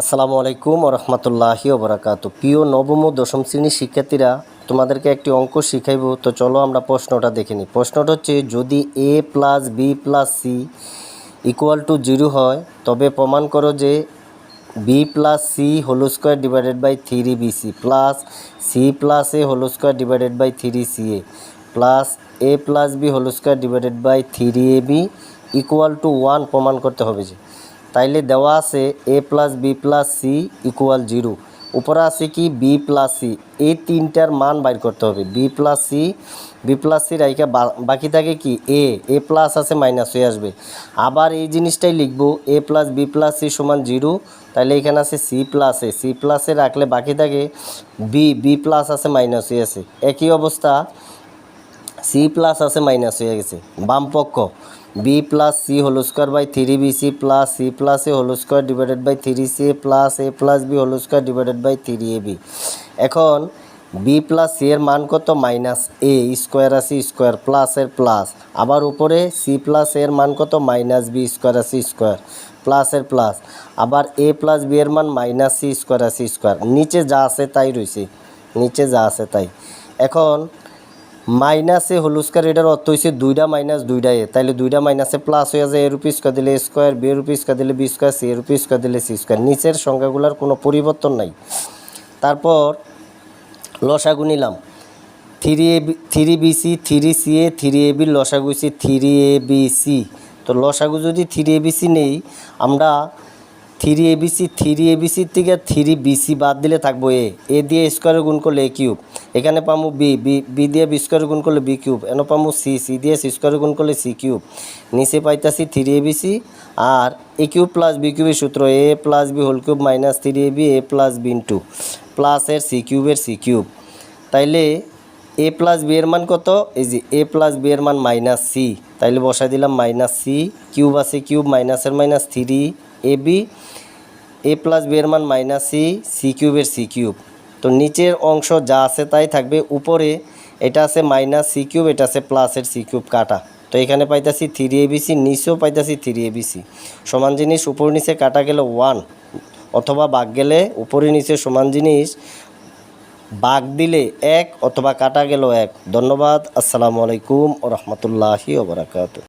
আসসালামু আলাইকুম রহমতুল্লাহি ওবরাকাতু। প্রিয় নবম ও দশম শ্রেণীর শিক্ষার্থীরা, তোমাদেরকে একটি অঙ্ক শিখাইব। তো চলো আমরা প্রশ্নটা দেখে নিই। প্রশ্নটা হচ্ছে, যদি a plus B plus C equal to 0 হয়, তবে প্রমাণ করো যে B plus C whole square divided by 3bc plus C plus A whole square divided by 3ca plus A plus B whole square divided by 3ab equal to 1 প্রমাণ করতে হবে। যে তাইলে দেওয়া আছে A plus B plus C equal 0, উপরে আছে কি বি প্লাস সি, এই তিনটার মান বাইর করতে হবে। বি প্লাস সি রাইকা বাকি থাকে কি এ প্লাস আছে মাইনাস হয়ে আসবে। আবার এই জিনিসটাই লিখব, এ প্লাস বি প্লাস সি সমান 0, তাহলে এখানে আছে সি প্লাসে রাখলে বাকি থাকে বি প্লাস আছে মাইনাস হয়ে আছে। একই অবস্থা সি প্লাস আছে মাইনাস হয়ে গেছে। বাম পক্ষ B plus C whole square by 3bc plus C plus A whole square divided by 3ca plus A plus B whole square divided by 3ab। এখন বি প্লাস সি এর মান কত? Minus A square আছে square প্লাসের plus, আবার উপরে C plus এর মান কত? মাইনাস বি স্কোয়ার আছে স্কোয়ার প্লাসের প্লাস, আবার এ প্লাস বি এর মান মাইনাস সি স্কোয়ার আছে স্কোয়ার। নিচে যা আছে তাই রয়েছে, নিচে যা আছে তাই। এখন মাইনাসে হোল স্কোয়ার, এটার অর্থ হয়েছে দুইটা মাইনাস দুইটা এ, তাইলে দুইটা মাইনাসে প্লাস হয়ে যায়, এর উপর স্কোয়ার দিলে স্কোয়ার, বি এর উপর স্কোয়ার দিলে বি স্কোয়ার, সি এর উপর স্কোয়ার দিলে সি স্কোয়ার। নিচের সংখ্যাগুলোর কোনো পরিবর্তন নাই। তারপর লসাগু নিলাম, 3bc 3ca 3ab লসাগু হয়েছে 3abc। তো লসাগু যদি 3abc নেই, আমরা 3abc থেকে 3bc বাদ দিলে থাকবো এ দিয়ে স্কোয়ারে গুণ করলে এ কিউব, এখানে পাবো বি দিয়ে বি স্কোয়ারে গুণ করলে বি কিউব, এনে পাবো সি দিয়ে সি স্কোয়ারে গুণ করলে সি কিউব, নিচে পাইতাছি 3abc। আর এ কিউব প্লাস বি কিউবের সূত্র A plus B whole cube minus 3ab A plus B into প্লাসের সি কিউব। তাইলে এ প্লাস বি এর মান কত? এই যে এ প্লাস বি এর মান মাইনাস সি, তাইলে বসাই দিলাম মাইনাস সি, কিউব আছে কিউব মাইনাসের minus 3ab, A plus B এর মান মাইনাস সি কিউব। তো নিচের অংশ যা আছে তাই থাকবে, উপরে এটা আছে মাইনাস সি কিউব, এটা আছে প্লাসের সি কিউব কাটা। তো এখানে পাইতাছি 3abc, নিচেও পাইতাছি 3abc। সমান জিনিস উপর নিচে কাটা গেলে 1, অথবা ভাগ গেলে উপরে নিচে সমান জিনিস ভাগ দিলে 1 অথবা কাটা গেল 1। ধন্যবাদ। আসসালামু আলাইকুম রহমতুল্লাহি ওবরাকাতুহু।